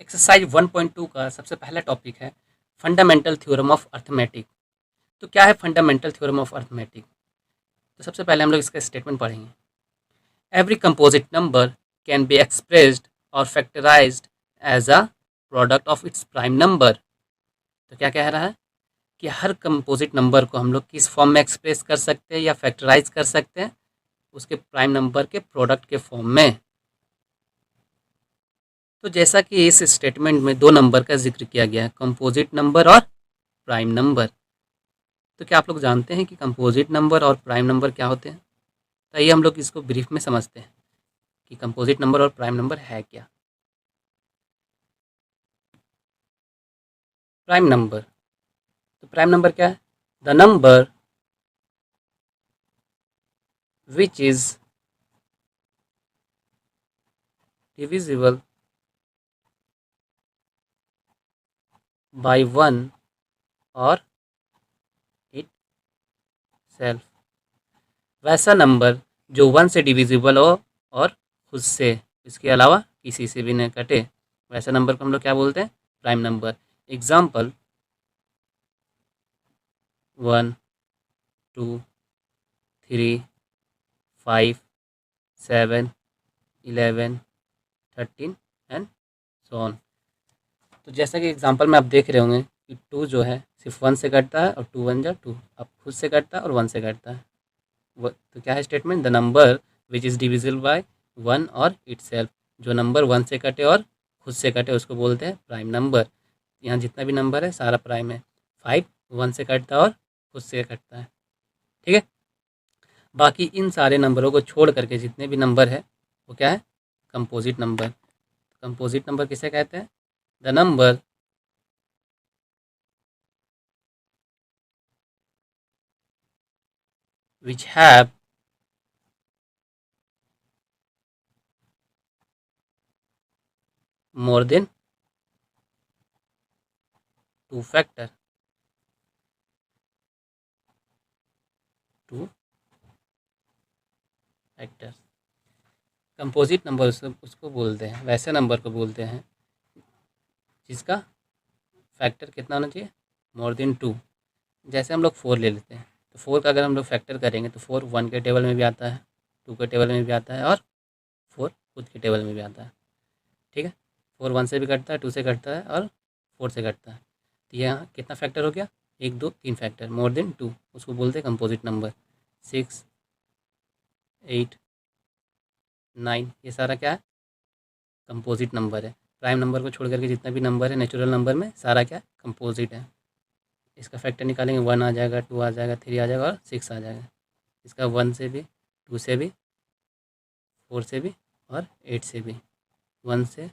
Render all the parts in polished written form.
Exercise 1.2 का सबसे पहला टॉपिक है फंडामेंटल थ्योरम ऑफ अर्थमेटिक। तो क्या है फंडामेंटल थ्योरम ऑफ अर्थमेटिक? तो सबसे पहले हम लोग इसका स्टेटमेंट पढ़ेंगे। Every composite number can be expressed और factorized as a product of its prime number. तो क्या कह रहा है कि हर कंपोजिट नंबर को हम लोग किस फॉर्म में एक्सप्रेस कर सकते हैं या फैक्टराइज कर सकते हैं? उसके प्राइम नंबर के प्रोडक्ट के फॉर्म में। तो जैसा कि इस स्टेटमेंट में दो नंबर का जिक्र किया गया है, कंपोजिट नंबर और प्राइम नंबर। तो क्या आप लोग जानते हैं कि कंपोजिट नंबर और प्राइम नंबर क्या होते हैं? तो आइए हम लोग इसको ब्रीफ में समझते हैं कि कंपोजिट नंबर और प्राइम नंबर है क्या। प्राइम नंबर, तो प्राइम नंबर क्या है? The number which is divisible by one और इट सेल्फ। वैसा नंबर जो वन से डिविजिबल हो और खुद से, इसके अलावा किसी से भी न कटे, वैसा नंबर को हम लोग क्या बोलते हैं? Prime number. Example 1, 2, 3, 5, 7, 11, 13 and so on. तो जैसा कि एग्जांपल में आप देख रहे होंगे कि 2 जो है सिर्फ 1 से कटता है और 2 1 जा 2, अब खुद से कटता है और 1 से कटता है। वो तो क्या है statement? The number which is divisible by 1 और इटसेल्फ। जो नंबर 1 से कटे और खुद से कटे उसको बोलते हैं प्राइम नंबर। यहाँ जितना भी नंबर है सारा प्राइम है। 5 1 से कटता है और खुद से कटता है, ठीक है। बाकी इन सारे नंबरों को छोड़ करके जितने भी नंबर है वो क्या है? Composite number. कंपोजिट नंबर किसे कहते हैं? The number which have more than 2 factor, 2 factor. Composite number उसको बोलते हैं, वैसे नंबर को बोलते हैं जिसका फैक्टर कितना होना चाहिए? More than 2। जैसे हम लोग 4 ले लेते हैं, तो 4 का अगर हम लोग फैक्टर करेंगे तो 4 1 के टेबल में भी आता है, 2 के टेबल में भी आता है और 4 खुद के टेबल में भी आता है, ठीक है। 4 1 से भी कटता है, 2 से कटता है और 4 से कटता है। तो यहाँ कितना फैक्टर हो गया? 1 2 3 फैक्टर, मोर देन 2, उसको बोलते हैं कंपोजिट नंबर। 6 8 9, ये सारा क्या है? कंपोजिट नंबर है। प्राइम नंबर को छोड़ करके जितना भी नंबर है नेचुरल नंबर में, सारा क्या? कंपोजिट है। इसका फैक्टर निकालेंगे, 1 आ जाएगा, 2 आ जाएगा, 3 आ जाएगा और 6 आ जाएगा। इसका 1 से भी, 2 से भी, 4 से भी और 8 से भी, 1 से,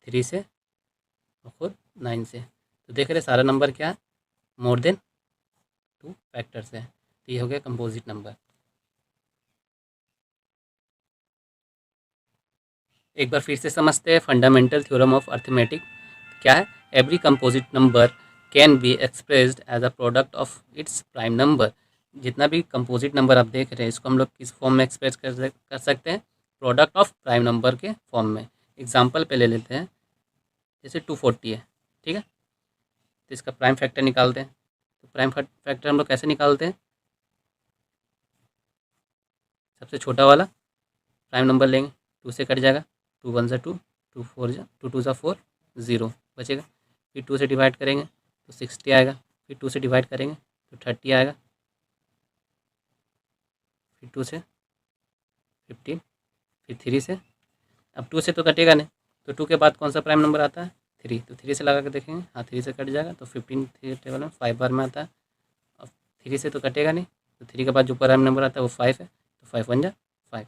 3 से और खुद 9 से। तो देख रहे सारा नंबर क्या है? मोर देन 2 फैक्टर्स है। तो ये हो गया कंपोजिट नंबर। एक बार फिर से समझते हैं फंडामेंटल थ्योरम ऑफ अर्थमेटिक क्या है। Every composite number can be expressed as a product of its prime number. जितना भी कंपोजिट नंबर आप देख रहे हैं इसको हम लोग किस फॉर्म में एक्सप्रेस कर सकते हैं? प्रोडक्ट ऑफ प्राइम नंबर के फॉर्म में। एग्जाम्पल पे ले लेते हैं, जैसे 240 है, ठीक है। तो इसका प्राइम फैक्टर निकालते हैं। तो प्राइम फैक्टर हम लोग कैसे निकालते हैं? सबसे छोटा वाला प्राइम नंबर लेंगे, 2 से कट जाएगा, 2 1 जा 2, 2 4 जा 2 2 जा 4, 0 बचेगा। फिर 2 से डिवाइड करेंगे तो 60 आएगा, फिर 2 से डिवाइड करेंगे तो 30 आएगा, फिर 2 से 15, फिर 3 से, अब 2 से तो कटेगा नहीं, तो 2 के बाद कौन सा प्राइम नंबर आता है? 3, तो 3 से लगा के देखेंगे, हाँ 3 से कट जाएगा, तो 15 3 टेबल में 5 बार में आता है। अब 3 से तो कटेगा नहीं, तो 3 के बाद जो प्राइम नंबर आता है वो 5 है, तो 5 1 जा 5।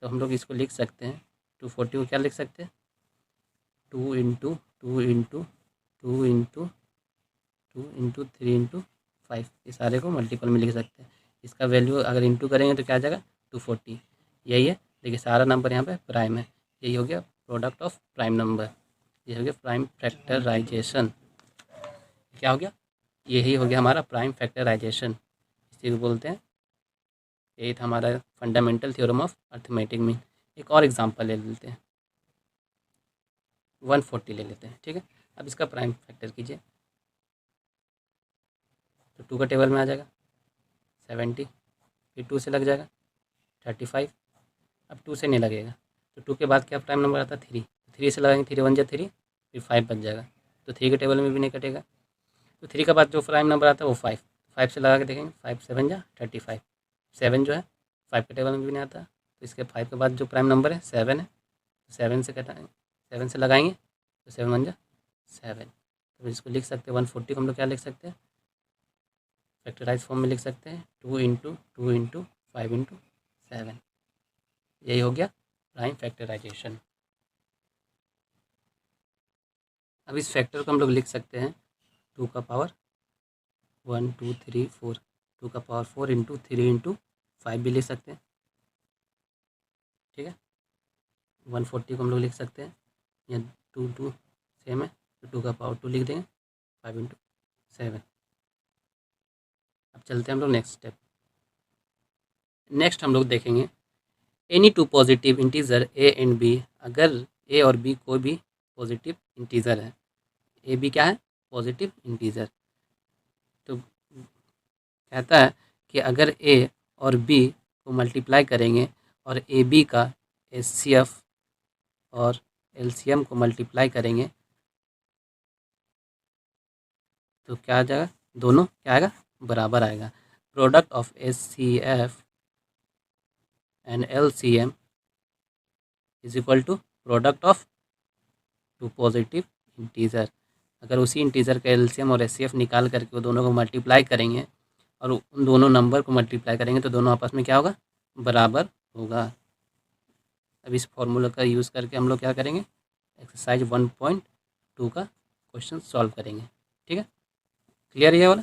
तो हम लोग इसको लिख सकते हैं, 240 को क्या लिख सकते हैं? 2 into 2 into 2 into 2 into 3 into 5, ये सारे को मल्टीपल में लिख सकते हैं। इसका वैल्यू अगर इंटू करेंगे तो क्या आ जाएगा? 240। यही है, देखिए सारा नंबर यहाँ पे प्राइम है। यही हो गया प्रोडक्ट ऑफ प्राइम नंबर, ये हो गया प्राइम फैक्टराइजेशन। क्या हो गया? यही हो गया हमारा प्राइम फैक्टराइजेशन, इसी को बोलते हैं। यही था हमारा फंडामेंटल थ्योरम ऑफ अर्थमेटिक में। एक और एग्जांपल ले लेते हैं। 140 ले लेते हैं, ठीक है। अब इसका प्राइम फैक्टर कीजिए, तो 2 का टेबल में आ जाएगा 70, फिर 2 से लग जाएगा 35, अब 2 से नहीं लगेगा, तो 2 के बाद क्या प्राइम नंबर आता है 3, 3 से लगाएंगे, 3 1 जा 3, फिर 5 बच जाएगा, तो 3 के टेबल में भी नहीं कटेगा। तो 3 के बाद जो प्राइम नंबर आता है वो 5, 5 से लगा के देखेंगे, 5 7 जा 35, 7 जो है 5 के टेबल में भी नहीं आता, तो इसके 5 के बाद जो प्राइम नंबर है 7 है, 7 से कटाएंगे, 7 से लगाएंगे तो 7 1 जा 7, तो इसको लिख सकते हैं 140 को हम लोग क्या लिख सकते हैं, फैक्टराइज फॉर्म में लिख सकते हैं 2 इंटू 2 इंटू 5 इंटू 7, यही हो गया प्राइम फैक्टराइजेशन। अब इस फैक्टर को हम लोग लिख सकते हैं 2 का पावर 1 2 3 4, 2 का पावर 4 इंटू 3 इंटू 5 भी लिख सकते हैं, ठीक है। 140 को हम लोग लिख सकते हैं, या 2 2 सेम है, तो 2 का पावर 2 लिख देंगे 5 इंटू 7। अब चलते हैं हम लोग नेक्स्ट स्टेप। नेक्स्ट हम लोग देखेंगे any two positive integer A and B, अगर ए और बी कोई भी पॉजिटिव इंटीजर है, ए बी क्या है पॉजिटिव इंटीजर, तो कहता है कि अगर ए और बी को मल्टीप्लाई करेंगे और ए बी का एचसीएफ और एलसीएम को मल्टीप्लाई करेंगे तो क्या आ जाएगा, दोनों क्या आएगा बराबर आएगा। Product of HCF and LCM is equal to product of two positive integer. अगर उसी इंटीजर का एलसीएम और एचसीएफ निकाल करके वो दोनों को मल्टीप्लाई करेंगे और उन दोनों नंबर को मल्टीप्लाई करेंगे तो दोनों आपस में क्या होगा बराबर होगा। अब इस फॉर्मूला का यूज़ करके हम लोग क्या करेंगे, एक्सरसाइज 1.2 का क्वेश्चन सॉल्व करेंगे, ठीक है। क्लियर है ये वाला,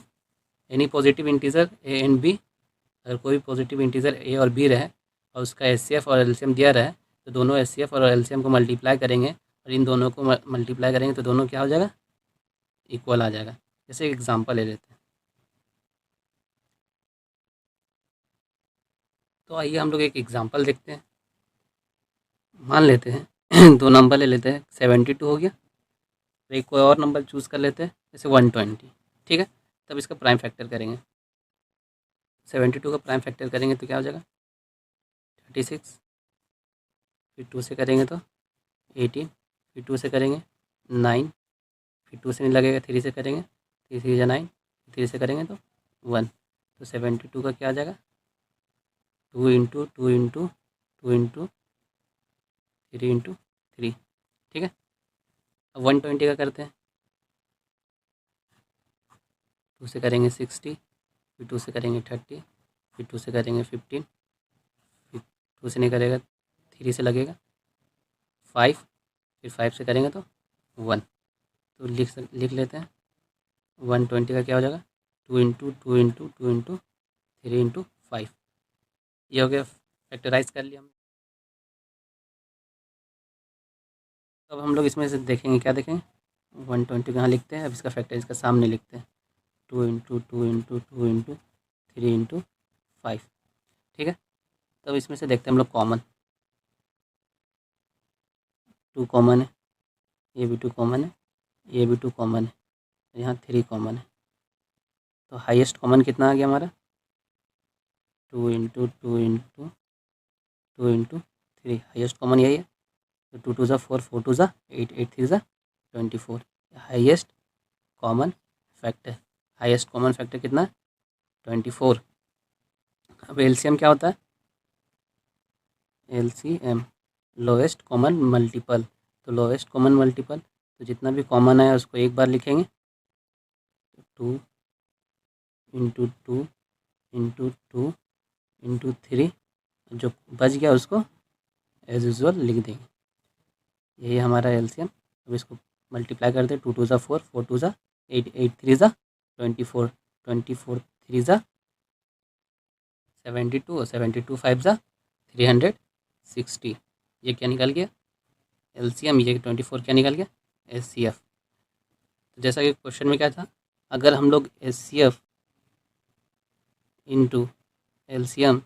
any positive integer A and B, अगर कोई पॉजिटिव इंटीजर ए और बी रहे और उसका एचसीएफ और एलसीएम दिया रहे तो दोनों एचसीएफ और एलसीएम को मल्टीप्लाई करेंगे और इन दोनों को मल्टीप्लाई करेंगे तो दोनों क्या हो जाएगा इक्वल आ जाएगा। जैसे एक एग्जांपल ले लेते हैं, तो आइए हम लोग एक एग्जांपल देखते हैं। मान लेते हैं दो नंबर ले लेते हैं, 72 हो गया, तो एक कोई और नंबर चूज़ कर लेते हैं जैसे 120, ठीक है। तब इसका प्राइम फैक्टर करेंगे, 72 का प्राइम फैक्टर करेंगे तो क्या हो जाएगा 36, फिर 2 से करेंगे तो 18, फिर 2 से करेंगे 9, फिर 2 से नहीं लगेगा 3 से करेंगे, 3 3 9, 3 से करेंगे तो 1, तो 72 का क्या आ जाएगा 2 इंटू 2 इंटू 2 इंटू 3 इंटू 3, ठीक है। अब 120 का करते हैं, 2 से करेंगे 60, फिर 2 से करेंगे 30, फिर 2 से करेंगे 15, फिर 2 से नहीं करेगा 3 से लगेगा 5, फिर 5 से करेंगे तो 1, तो लिख लेते हैं 120 का क्या हो जाएगा 2 इंटू 2 इंटू 2 इंटू 3 इंटू 5, ये हो गया, फैक्टराइज कर लिया हमने। अब हम लोग इसमें से देखेंगे, क्या देखेंगे 120 कहाँ लिखते हैं, अब इसका फैक्टर इसका सामने लिखते हैं 2 इंटू 2 इंटू 2 इंटू 3 इंटू 5, ठीक है। तब इसमें से देखते हैं हम लोग कॉमन, 2 कॉमन है, ये भी 2 कॉमन है, ये भी 2 कॉमन है, यहाँ 3 कॉमन है, तो हाईएस्ट कॉमन कितना आ गया हमारा 2 into 2 into 2 into 3, highest common यही है, तो 2 2 ज़ा 4, 4 2 ज़ा 8, 8 3 ज़ा 24, highest common factor. Highest common factor कितना है 24। अब एलसीएम क्या होता है, एलसीएम लोएस्ट कॉमन मल्टीपल, तो लोएस्ट कॉमन मल्टीपल तो जितना भी कॉमन है उसको एक बार लिखेंगे, 2 इंटू 2 इंटू 2 इंटू 3, जो बच गया उसको एज यूजल लिख देंगे, यही हमारा एलसीएम। अब इसको मल्टीप्लाई कर दे, 2 2 ज़ा 4, 4 2 ज़ा 8, 8 3 ज़ा 24, 24 3 ज़ा 72, 72 5 ज़ा 360, ये क्या निकल गया एलसीएम, ये 24 क्या निकल गया एचसीएफ। तो जैसा कि क्वेश्चन में क्या था, अगर हम लोग एचसीएफ इंटू एलसीएम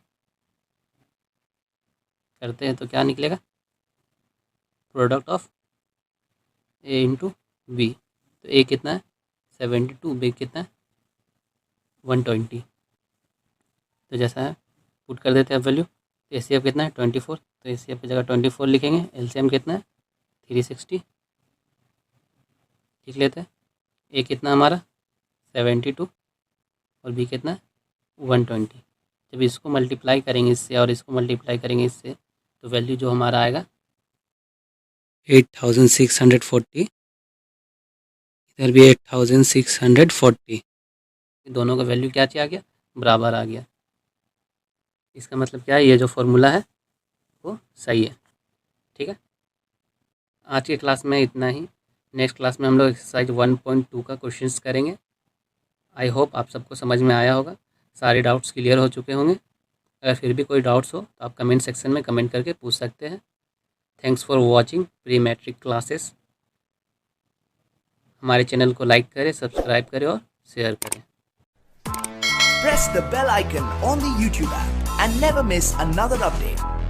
करते हैं तो क्या निकलेगा, product of A into B, तो ए कितना है 72, बी कितना है 120। तो जैसा है पुट कर देते हैं वैल्यू, तो एच सी एफ कितना है 24, तो एच सी एफ की जगह 24 लिखेंगे। एल सी एम कितना है 360 लिख लेते हैं। ए कितना हमारा 72 और बी कितना है 120। जब इसको मल्टीप्लाई करेंगे इससे और इसको मल्टीप्लाई करेंगे इससे, तो वैल्यू जो हमारा आएगा 8640, इधर भी 8640, दोनों का वैल्यू क्या आ गया, बराबर आ गया। इसका मतलब क्या है, ये जो फॉर्मूला है वो सही है। ठीक है, आज के क्लास में इतना ही। नेक्स्ट क्लास में हम लोग एक्सरसाइज 1.2 का क्वेश्चंस करेंगे। आई होप आप सबको समझ में आया होगा, सारे डाउट्स क्लियर हो चुके होंगे। अगर फिर भी कोई डाउट्स हो तो आप कमेंट सेक्शन में कमेंट करके पूछ सकते हैं। Thanks for watching pre matric classes. हमारे चैनल को लाइक करें, सब्सक्राइब करें और शेयर करें। Press the bell icon on the YouTube app and never miss another update.